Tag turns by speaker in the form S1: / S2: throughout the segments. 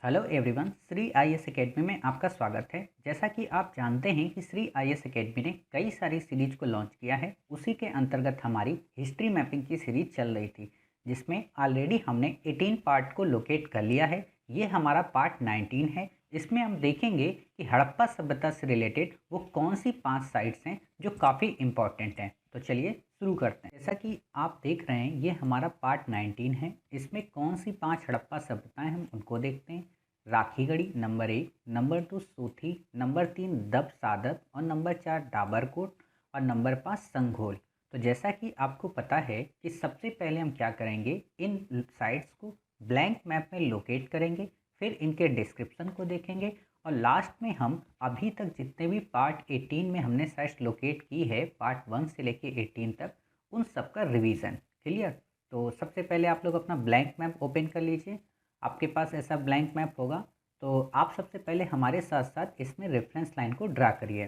S1: Hello everyone, Shri IAS academy में आपका स्वागत है। जैसा कि आप जानते हैं कि श्री आईएएस एकेडमी ने कई सारी सीरीज को लॉन्च किया है। उसी के अंतर्गत हमारी हिस्ट्री मैपिंग की सीरीज चल रही थी, जिसमें ऑलरेडी हमने 18 पार्ट को लोकेट कर लिया है। ये हमारा पार्ट 19 है। इसमें हम देखेंगे कि हड़प्पा सभ्यता से रिलेटेड वो कौन सी 5 साइट्स हैं जो काफ़ी इम्पॉर्टेंट हैं। तो चलिए शुरू करते हैं। जैसा कि आप देख रहे हैं, ये हमारा पार्ट 19 है। इसमें कौन सी 5 हड़प्पा सभ्यताएं हम उनको देखते हैं। राखीगढ़ी नंबर 1, नंबर 2 सोथी, नंबर 3 दब सादत और नंबर 4 डाबरकोट और नंबर 5 संघोल। तो जैसा कि आपको पता है कि सबसे पहले हम क्या करेंगे, इन साइट्स को ब्लैंक मैप में लोकेट करेंगे, फिर इनके डिस्क्रिप्शन को देखेंगे और लास्ट में हम अभी तक जितने भी पार्ट 18 में हमने साइट्स लोकेट की है, पार्ट 1 से लेके 18 तक, उन सब का रिवीजन। क्लियर। तो सबसे पहले आप लोग अपना ब्लैंक मैप ओपन कर लीजिए। आपके पास ऐसा ब्लैंक मैप होगा तो आप सबसे पहले हमारे साथ साथ इसमें रेफरेंस लाइन को ड्रा करिए।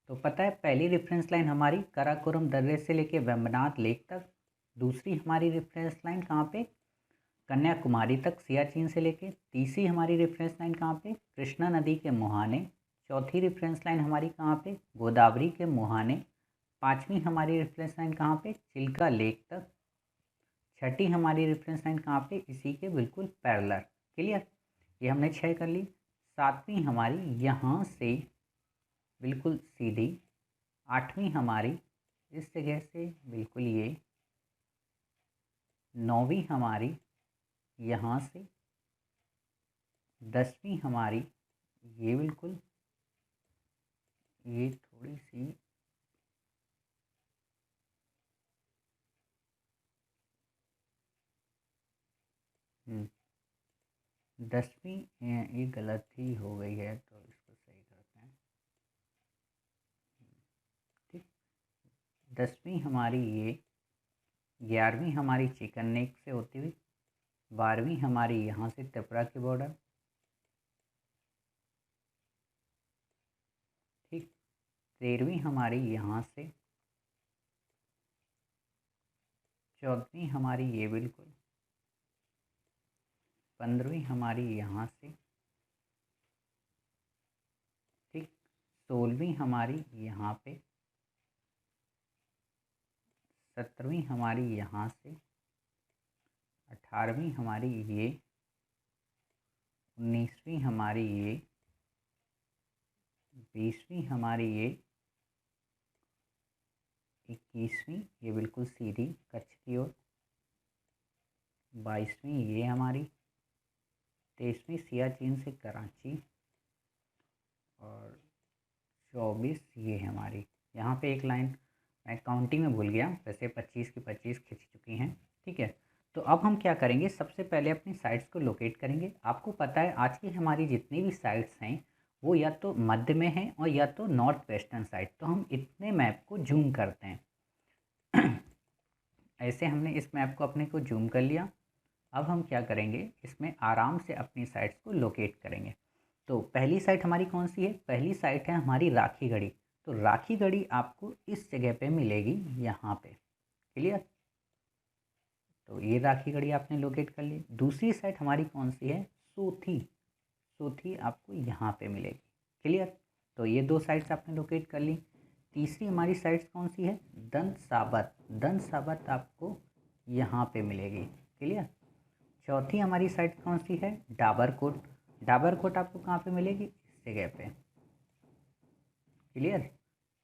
S1: तो पता है, पहली रेफरेंस लाइन हमारी काराकोरम दर्रे से लेके वेम्बनाथ लेक तक। दूसरी हमारी रेफरेंस लाइन कहाँ पे, कन्याकुमारी तक सियाचिन से लेके। तीसरी हमारी रेफरेंस लाइन कहाँ पे, कृष्णा नदी के मुहाने। चौथी रेफरेंस लाइन हमारी कहाँ पे, गोदावरी के मुहाने। पांचवी हमारी रेफरेंस लाइन कहाँ पे, चिल्का लेक तक। छठी हमारी रेफरेंस लाइन कहाँ पे, इसी के बिल्कुल पैरेलल। क्लियर। ये हमने 6 कर ली। सातवीं हमारी यहाँ से बिल्कुल सीधी। आठवीं हमारी इस जगह से बिल्कुल ये। नौवीं हमारी यहाँ से। 10वीं हमारी ये बिल्कुल, ये थोड़ी सी 10वीं ये गलत ही हो गई है, तो इसको सही करते हैं। ठीक। 10वीं हमारी ये। 11वीं हमारी चिकन नेक से होती हुई। 12वीं हमारी यहाँ से त्रिपुरा के बॉर्डर। ठीक। 13वीं हमारी यहाँ से। 14वीं हमारी ये बिल्कुल। 15वीं हमारी यहाँ से। ठीक। 16वीं हमारी यहाँ पे। 17वीं हमारी यहाँ से। 18वीं हमारी ये। 19वीं हमारी ये। 20वीं हमारी ये। 21वीं ये बिल्कुल सीधी कच्छ की ओर। 22वीं ये हमारी। 23वीं सियाचिन से कराची। और 24 ये हमारी। यहाँ पे एक लाइन मैं काउंटिंग में भूल गया, वैसे 25 की 25 खिंच चुकी हैं। ठीक है। तो अब हम क्या करेंगे, सबसे पहले अपनी साइट्स को लोकेट करेंगे। आपको पता है आज की हमारी जितनी भी साइट्स हैं वो या तो मध्य में हैं और या तो नॉर्थ वेस्टर्न साइड। तो हम इतने मैप को जूम करते हैं। ऐसे हमने इस मैप को अपने को जूम कर लिया। अब हम क्या करेंगे, इसमें आराम से अपनी साइट्स को लोकेट करेंगे। तो पहली साइट हमारी कौन सी है, पहली साइट है हमारी राखीगढ़ी। तो राखीगढ़ी आपको इस जगह पे मिलेगी, यहाँ पे। क्लियर। तो ये राखीगढ़ी आपने लोकेट कर ली। दूसरी साइट हमारी कौन सी है, सोथी। सोथी आपको यहाँ पे मिलेगी। क्लियर। तो ये 2 साइट्स आपने लोकेट कर ली। तीसरी हमारी साइट्स कौन सी है, दंत साबत। दंत साबत आपको यहाँ पे मिलेगी। क्लियर। चौथी हमारी साइट कौन सी है, डाबरकोट। डाबरकोट आपको कहाँ पे मिलेगी, इस जगह पे। क्लियर।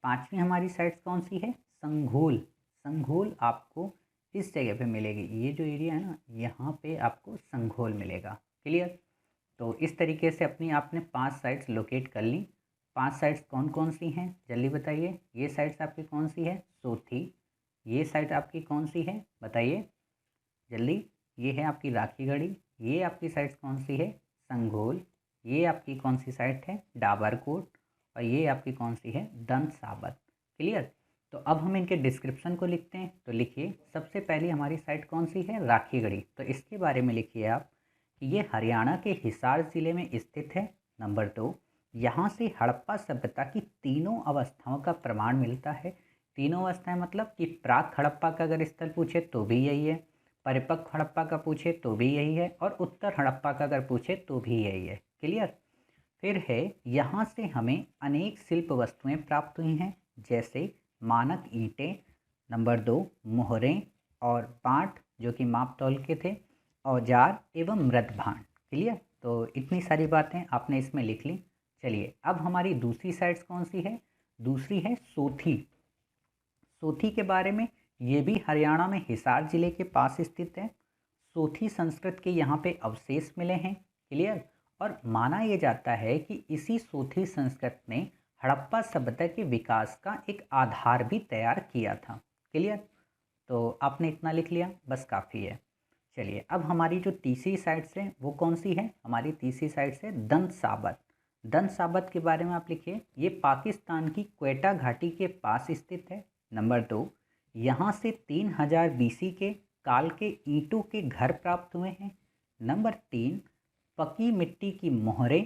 S1: पांचवी हमारी साइट कौन सी है, संघोल। संघोल आपको इस जगह पे मिलेगी। ये जो एरिया है ना, यहाँ पे आपको संघोल मिलेगा। क्लियर। तो इस तरीके से अपनी आपने 5 साइट्स लोकेट कर ली। 5 साइट्स कौन कौन सी हैं जल्दी बताइए। ये साइट्स आपकी कौन सी है, सोथी। ये साइट आपकी कौन सी है बताइए जल्दी। ये है आपकी राखीगढ़ी। ये आपकी साइट कौन सी है, संघोल। ये आपकी कौन सी साइट है, डाबरकोट। और ये आपकी कौन सी है, दंत साबत। क्लियर। तो अब हम इनके डिस्क्रिप्शन को लिखते हैं। तो लिखिए, सबसे पहली हमारी साइट कौन सी है, राखीगढ़ी। तो इसके बारे में लिखिए आप कि ये हरियाणा के हिसार ज़िले में स्थित है। नंबर 2, यहाँ से हड़प्पा सभ्यता की तीनों अवस्थाओं का प्रमाण मिलता है। तीनों अवस्थाएं मतलब कि प्राक हड़प्पा का अगर स्थल पूछे तो भी यही है, परिपक्व हड़प्पा का पूछे तो भी यही है, और उत्तर हड़प्पा का अगर पूछे तो भी यही है। क्लियर। फिर है, यहाँ से हमें अनेक शिल्प वस्तुएं प्राप्त हुई हैं, जैसे मानक ईंटें, नंबर 2 मोहरें और पाट जो कि माप तौल के थे, औजार एवं मृद भांड। क्लियर। तो इतनी सारी बातें आपने इसमें लिख ली। चलिए, अब हमारी दूसरी साइड्स कौन सी है? दूसरी है सोथी। सोथी के बारे में, ये भी हरियाणा में हिसार जिले के पास स्थित है। सोथी संस्कृत के यहाँ पे अवशेष मिले हैं। क्लियर। और माना यह जाता है कि इसी सोथी संस्कृत ने हड़प्पा सभ्यता के विकास का एक आधार भी तैयार किया था। क्लियर। तो आपने इतना लिख लिया, बस काफ़ी है। चलिए, अब हमारी जो तीसरी साइड से वो कौन सी है? हमारी तीसरी साइड से दंत साबत। दंत साबत के बारे में आप लिखिए, ये पाकिस्तान की क्वेटा घाटी के पास स्थित है। नंबर 2, यहाँ से 3000 बीसी के काल के ईंटों के घर प्राप्त हुए हैं। नंबर 3, पकी मिट्टी की मोहरें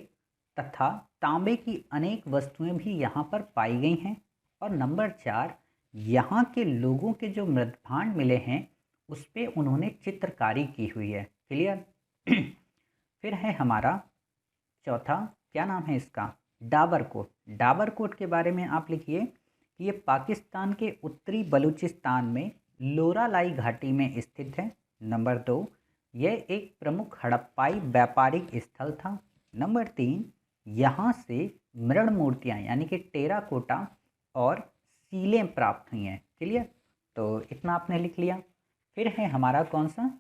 S1: तथा तांबे की अनेक वस्तुएं भी यहाँ पर पाई गई हैं। और नंबर 4, यहाँ के लोगों के जो मृदभांड मिले हैं उस पर उन्होंने चित्रकारी की हुई है। क्लियर। फिर है हमारा चौथा, क्या नाम है इसका? डाबरकोट। डाबरकोट के बारे में आप लिखिए कि ये पाकिस्तान के उत्तरी बलूचिस्तान में लोरालाई घाटी में स्थित है। नंबर 2, यह एक प्रमुख हड़प्पाई व्यापारिक स्थल था। नंबर 3, यहाँ से मृण मूर्तियाँ यानी कि टेराकोटा और सीलें प्राप्त हुई हैं। क्लियर। तो इतना आपने लिख लिया। फिर है हमारा कौन सा?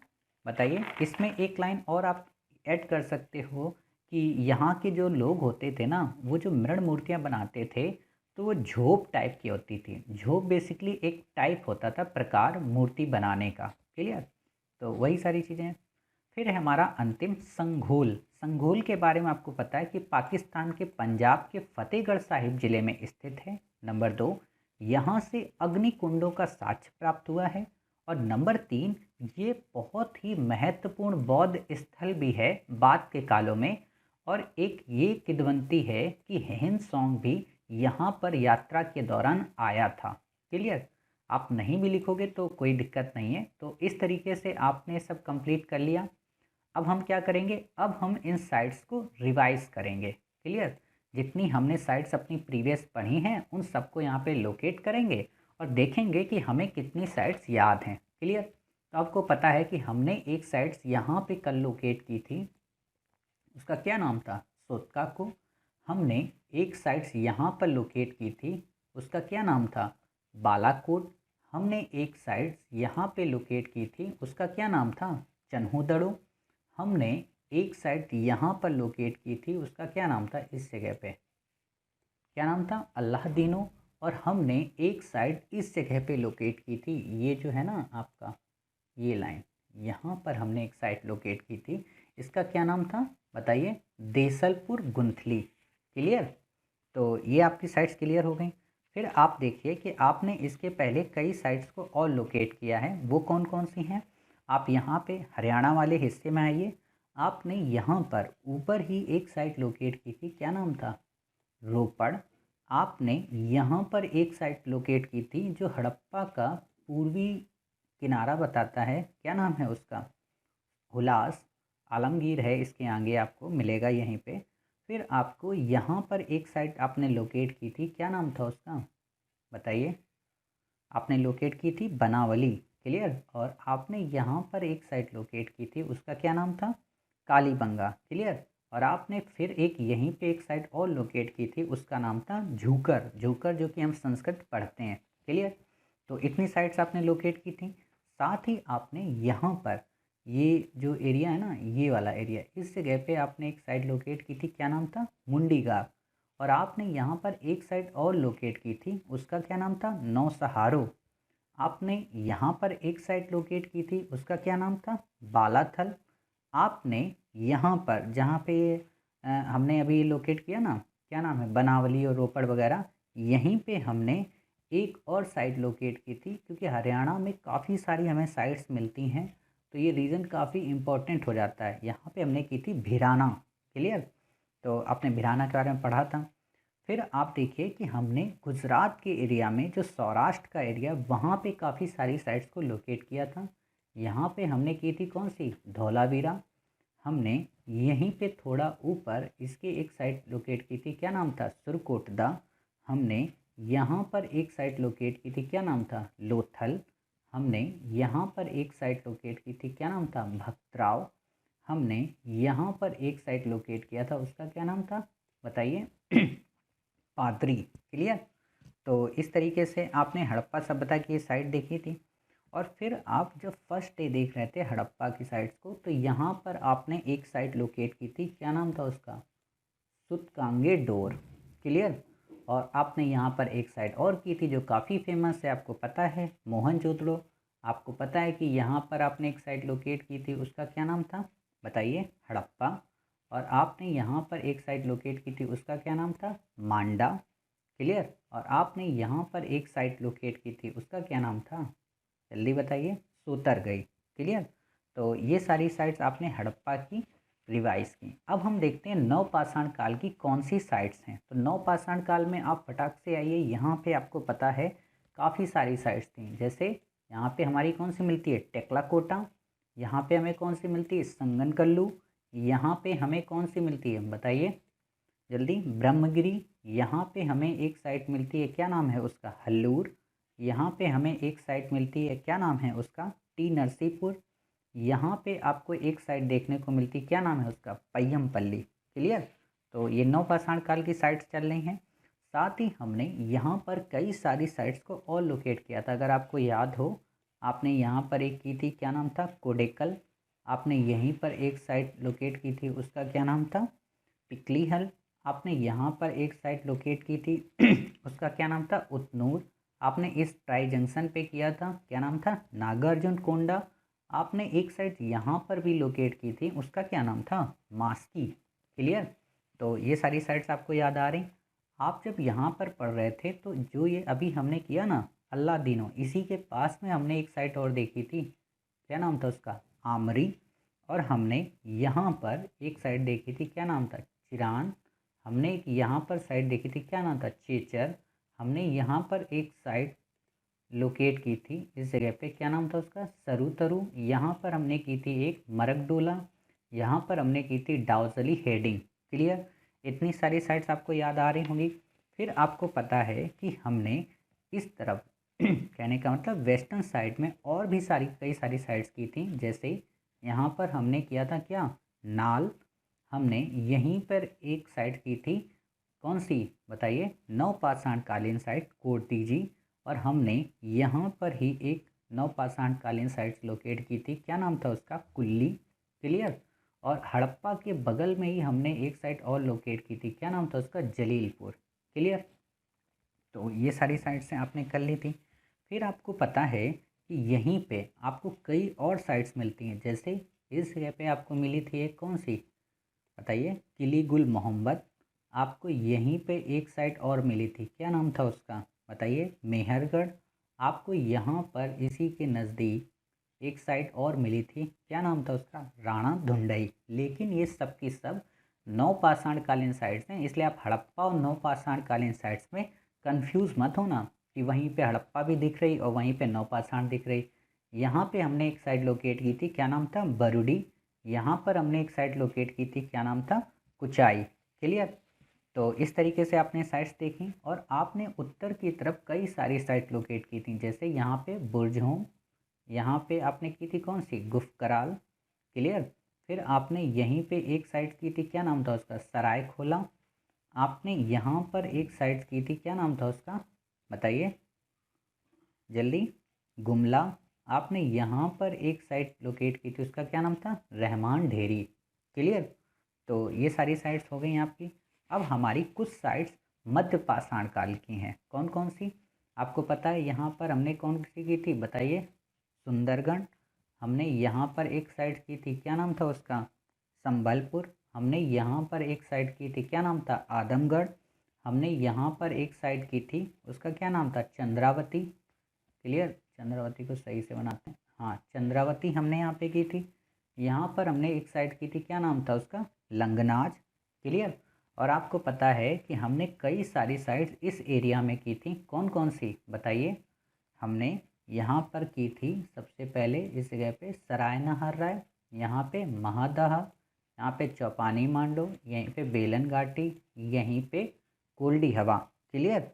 S1: बताइए। इसमें एक लाइन और आप ऐड कर सकते हो कि यहाँ के जो लोग होते थे ना, वो जो मृण मूर्तियाँ बनाते थे तो वो झोप टाइप की होती थी। झोप बेसिकली एक टाइप होता था, प्रकार मूर्ति बनाने का। क्लियर। तो वही सारी चीज़ें हैं। फिर है हमारा अंतिम, संघोल। संघोल के बारे में आपको पता है कि पाकिस्तान के पंजाब के फतेहगढ़ साहिब जिले में स्थित है। नंबर 2, यहाँ से अग्नि कुंडों का साक्ष्य प्राप्त हुआ है। और नंबर 3, ये बहुत ही महत्वपूर्ण बौद्ध स्थल भी है बाद के कालों में। और एक ये किदवंती है कि हिंद सॉन्ग भी यहाँ पर यात्रा के दौरान आया था। क्लियर। आप नहीं भी लिखोगे तो कोई दिक्कत नहीं है। तो इस तरीके से आपने सब कंप्लीट कर लिया। अब हम क्या करेंगे? अब हम इन साइट्स को रिवाइज करेंगे। क्लियर। जितनी हमने साइट्स अपनी प्रीवियस पढ़ी हैं उन सबको यहाँ पे लोकेट करेंगे और देखेंगे कि हमें कितनी साइट्स याद हैं। क्लियर। तो आपको पता है कि हमने एक साइट्स यहाँ पे कल लोकेट की थी, उसका क्या नाम था? सोतका को। हमने एक साइट्स यहाँ पर लोकेट की थी, उसका क्या नाम था? बालाकोट। हमने एक साइट्स यहाँ पे लोकेट की थी, उसका क्या नाम था? चन्हूदड़ो। हमने एक साइट यहाँ पर लोकेट की थी, उसका क्या नाम था? इस जगह पे क्या नाम था? अल्लाहदीनो। और हमने एक साइट इस जगह पे लोकेट की थी, ये जो है ना आपका ये लाइन, यहाँ पर हमने एक साइट लोकेट की थी, इसका क्या नाम था? बताइए। देसलपुर गुंथली। क्लियर। तो ये आपकी साइट्स क्लियर हो गई। फिर आप देखिए कि आपने इसके पहले कई साइट्स को और लोकेट किया है, वो कौन कौन सी हैं? आप यहाँ पे हरियाणा वाले हिस्से में आइए। आपने यहाँ पर ऊपर ही एक साइट लोकेट की थी, क्या नाम था? रोपड़। आपने यहाँ पर एक साइट लोकेट की थी जो हड़प्पा का पूर्वी किनारा बताता है, क्या नाम है उसका? हुलास। आलमगीर है इसके आगे, आपको मिलेगा यहीं पे। फिर आपको यहाँ पर एक साइट आपने लोकेट की थी, क्या नाम था उसका? बताइए। आपने लोकेट की थी बनावली। क्लियर। और आपने यहाँ पर एक साइट लोकेट की थी, उसका क्या नाम था? कालीबंगा। क्लियर। और आपने फिर एक यहीं पे एक साइट और लोकेट की थी, उसका नाम था झूकर। झूकर जो कि हम संस्कृत पढ़ते हैं। क्लियर। तो इतनी साइट्स आपने लोकेट की थी। साथ ही आपने यहाँ पर ये जो एरिया है ना, ये वाला एरिया, इस जगह पे आपने एक साइट लोकेट की थी, क्या नाम था? मुंडीगांव। और आपने यहाँ पर एक साइट और लोकेट की थी, उसका क्या नाम था? नौसहारो। आपने यहाँ पर एक साइट लोकेट की थी, उसका क्या नाम था? बालाथल। आपने यहाँ पर जहाँ पे हमने अभी लोकेट किया ना, क्या नाम है? बनावली और रोपड़ वगैरह, यहीं पे हमने एक और साइट लोकेट की थी, क्योंकि हरियाणा में काफ़ी सारी हमें साइट्स मिलती हैं तो ये रीज़न काफ़ी इम्पोर्टेंट हो जाता है। यहाँ पे हमने की थी भिराना। क्लियर। तो आपने भिराना के बारे में पढ़ा था। फिर आप देखिए कि हमने गुजरात के एरिया में जो सौराष्ट्र का एरिया, वहाँ पे काफ़ी सारी साइट्स को लोकेट किया था। यहाँ पे हमने की थी कौन सी, धौलावीरा। हमने यहीं पे थोड़ा ऊपर इसके एक साइट लोकेट की थी, क्या नाम था, सुरकोटदा। हमने यहाँ पर एक साइट लोकेट की थी, क्या नाम था, लोथल। हमने यहाँ पर एक साइट लोकेट की थी, क्या नाम था, भक्तराव। हमने यहाँ पर एक साइट लोकेट किया था, उसका क्या नाम था, बताइए पादरी। क्लियर। तो इस तरीके से आपने हड़प्पा सभ्यता की साइट देखी थी। और फिर आप जब फर्स्ट डे देख रहे थे हड़प्पा की साइट्स को, तो यहाँ पर आपने एक साइट लोकेट की थी, क्या नाम था उसका, सुतकांगे डोर। क्लियर। और आपने यहाँ पर एक साइट और की थी जो काफ़ी फेमस है, आपको पता है, मोहनजोदड़ो। आपको पता है कि यहाँ पर आपने एक साइट लोकेट की थी, उसका क्या नाम था, बताइए, हड़प्पा। और आपने यहाँ पर एक साइट लोकेट की थी, उसका क्या नाम था, मांडा। क्लियर। और आपने यहाँ पर एक साइट लोकेट की थी, उसका क्या नाम था, जल्दी बताइए, सूतरगई। क्लियर। तो ये सारी साइट्स आपने हड़प्पा की रिवाइज की। अब हम देखते हैं नवपाषाण काल की कौन सी साइट्स हैं। तो नवपाषाण काल में आप फटाक से आइए, यहाँ पे आपको पता है काफ़ी सारी साइट्स थी। जैसे यहाँ पे हमारी कौन सी मिलती है, टेकलाकोटा। यहाँ पे हमें कौन सी मिलती है, संगनकल्लू। यहाँ पे हमें कौन सी मिलती है, बताइए जल्दी, ब्रह्मगिरी। यहाँ पे हमें एक साइट मिलती है, क्या नाम है उसका, हल्लूर। यहाँ पे हमें एक साइट मिलती है, क्या नाम है उसका, टी नरसीपुर। यहाँ पे आपको एक साइट देखने को मिलती है, क्या नाम है उसका, पय्यमपल्ली। क्लियर। तो ये नवपाषाण काल की साइट्स चल रही हैं। साथ ही हमने यहाँ पर कई सारी साइट्स को और लोकेट किया था। अगर आपको याद हो, आपने यहाँ पर एक की थी, क्या नाम था, कोडेकल। आपने यहीं पर एक साइट लोकेट की थी, उसका क्या नाम था, पिकलीहल। आपने यहाँ पर एक साइट लोकेट की थी उसका क्या नाम था, उतनूर। आपने इस ट्राई जंक्शन पे किया था, क्या नाम था, नागार्जुन कोंडा। आपने एक साइट यहाँ पर भी लोकेट की थी, उसका क्या नाम था, मास्की। क्लियर। तो ये सारी साइट्स आपको याद आ रही। आप जब यहाँ पर पढ़ रहे थे तो जो ये अभी हमने किया ना, अल्लादीनो, इसी के पास में हमने एक साइट और देखी थी, क्या नाम था उसका, आमरी। और हमने यहाँ पर एक साइट देखी थी, क्या नाम था, चिरान। हमने एक यहाँ पर साइट देखी थी, क्या नाम था, चेचर। हमने यहाँ पर एक साइट लोकेट की थी इस जगह पे, क्या नाम था उसका, सरुतरु। यहाँ पर हमने की थी एक मरकडोला। यहाँ पर हमने की थी डाउजली हेडिंग। क्लियर। इतनी सारी साइट्स आपको याद आ रही होंगी। फिर आपको पता है कि हमने इस तरफ कहने का मतलब वेस्टर्न साइड में और भी कई सारी साइट्स की थी। जैसे यहाँ पर हमने किया था क्या, नाल। हमने यहीं पर एक साइट की थी, कौन सी, बताइए, नवपाषाण कालीन साइट कोर्तीजी। और हमने यहाँ पर ही एक नवपाषाण कालीन साइट्स लोकेट की थी, क्या नाम था उसका, कुल्ली। क्लियर। और हड़प्पा के बगल में ही हमने एक साइट और लोकेट की थी, क्या नाम था उसका, जलीलपुर। क्लियर। तो ये सारी साइट्स आपने कर ली थी। फिर आपको पता है कि यहीं पे आपको कई और साइट्स मिलती हैं। जैसे इस जगह पे आपको मिली थी एक कौन सी, बताइए, किली गुल मोहम्मद। आपको यहीं पे एक साइट और मिली थी, क्या नाम था उसका, बताइए, मेहरगढ़। आपको यहाँ पर इसी के नज़दीक एक साइट और मिली थी, क्या नाम था उसका, राणा धुंडई। लेकिन ये सब की सब नवपाषाण कालीन साइट्स हैं, इसलिए आप हड़प्पा और नवपाषाण कालीन साइट्स में कंफ्यूज मत होना कि वहीं पे हड़प्पा भी दिख रही और वहीं पे नवपाषाण दिख रही। यहाँ पे हमने एक साइट लोकेट की थी, क्या नाम था, बरुडी। यहाँ पर हमने एक साइट लोकेट की थी, क्या नाम था, कुचाई। क्लियर। तो इस तरीके से आपने साइट्स देखी। और आपने उत्तर की तरफ कई सारी साइट लोकेट की थी। जैसे यहाँ पे बुर्जहोम, यहाँ पे आपने की थी कौन सी, गुफकराल। क्लियर। फिर आपने यहीं पे एक साइट की थी, क्या नाम था उसका, सराय खोला। आपने यहाँ पर एक साइट की थी, क्या नाम था उसका, बताइए जल्दी, गुमला। आपने यहाँ पर एक साइट लोकेट की थी, उसका क्या नाम था, रहमान ढेरी। क्लियर। तो ये सारी साइट्स हो गई आपकी। अब हमारी कुछ साइट्स मध्य पाषाण काल की हैं। कौन कौन सी, आपको पता है, यहाँ पर हमने कौन सी की थी, बताइए, सुंदरगढ़। हमने यहाँ पर एक साइट की थी, क्या नाम था उसका, संबलपुर। हमने यहाँ पर एक साइट की थी, क्या नाम था, आदमगढ़। हमने यहाँ पर एक साइट की थी, उसका क्या नाम था, चंद्रावती। क्लियर। चंद्रावती को सही से बनाते हैं, हाँ, चंद्रावती हमने यहाँ पे की थी। यहाँ पर हमने एक साइट की थी, क्या नाम था उसका, लंगनाज। क्लियर। और आपको पता है कि हमने कई सारी साइट्स इस एरिया में की थी, कौन कौन सी, बताइए। हमने यहाँ पर की थी सबसे पहले इस जगह पे सराय नहर राय, यहाँ पे महादहा, यहाँ पे चौपानी मांडो, यहीं पे बेलन घाटी, यहीं पे कोल्डी हवा। क्लियर।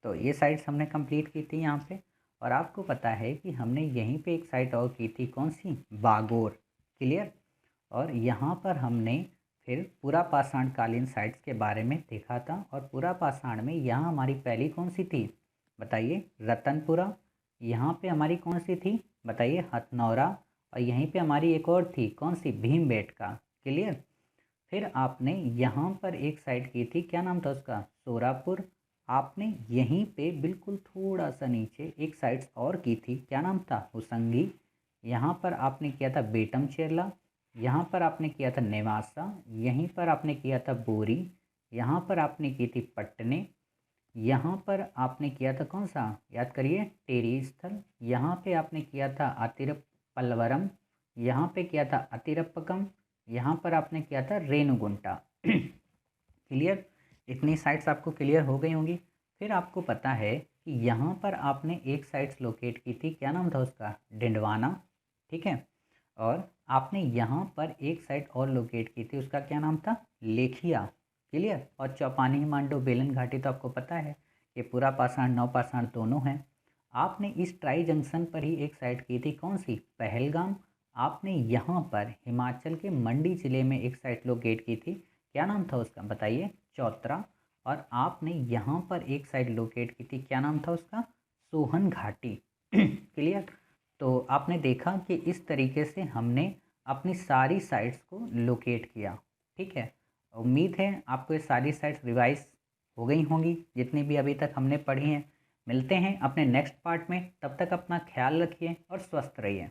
S1: तो ये साइट्स हमने कंप्लीट की थी यहाँ पे। और आपको पता है कि हमने यहीं पे एक साइट और की थी, कौन सी, बागोर। क्लियर। और यहाँ पर हमने फिर पूरा पाषाण कालीन साइट्स के बारे में देखा था। और पूरा पाषाण में यहाँ हमारी पहली कौन सी थी, बताइए, रतनपुरा। यहाँ पे हमारी कौन सी थी, बताइए, हथनौरा। और यहीं पे हमारी एक और थी, कौन सी, भीमबेटका। क्लियर। फिर आपने यहाँ पर एक साइट की थी, क्या नाम था उसका, सोरापुर। आपने यहीं पे बिल्कुल थोड़ा सा नीचे एक साइट्स और की थी, क्या नाम था, हुसंगी। यहाँ पर आपने किया था बेटम चेरला। यहाँ पर आपने किया था नेवासा। यहीं पर आपने किया था बोरी। यहाँ पर आपने की थी पट्टने। यहाँ पर आपने किया था कौन सा, याद करिए, टेरी स्थल। यहाँ पे आपने किया था अतिरपल्लवरम। यहाँ पे किया था अतिरप्पकम। यहाँ पर आपने किया था रेणुगुंटा। क्लियर। इतनी साइट्स आपको क्लियर हो गई होंगी। फिर आपको पता है कि यहाँ पर आपने एक साइट्स लोकेट की थी, क्या नाम था उसका, डिंडवाना। ठीक है। और आपने यहाँ पर एक साइट और लोकेट की थी, उसका क्या नाम था, लेखिया। क्लियर। और चौपानी मांडो बेलन घाटी तो आपको पता है कि पूरा पाषाण नवपाषाण दोनों हैं। आपने इस ट्राई जंक्शन पर ही एक साइट की थी, कौन सी, पहलगाम। आपने यहाँ पर हिमाचल के मंडी ज़िले में एक साइट लोकेट की थी, क्या नाम था उसका, बताइए, चौतरा। और आपने यहाँ पर एक साइट लोकेट की थी, क्या नाम था उसका, सोहन घाटी। क्लियर। तो आपने देखा कि इस तरीके से हमने अपनी सारी साइट्स को लोकेट किया। ठीक है। उम्मीद है आपको ये सारी साइट्स रिवाइज हो गई होंगी, जितनी भी अभी तक हमने पढ़ी हैं। मिलते हैं अपने नेक्स्ट पार्ट में, तब तक अपना ख्याल रखिए और स्वस्थ रहिए।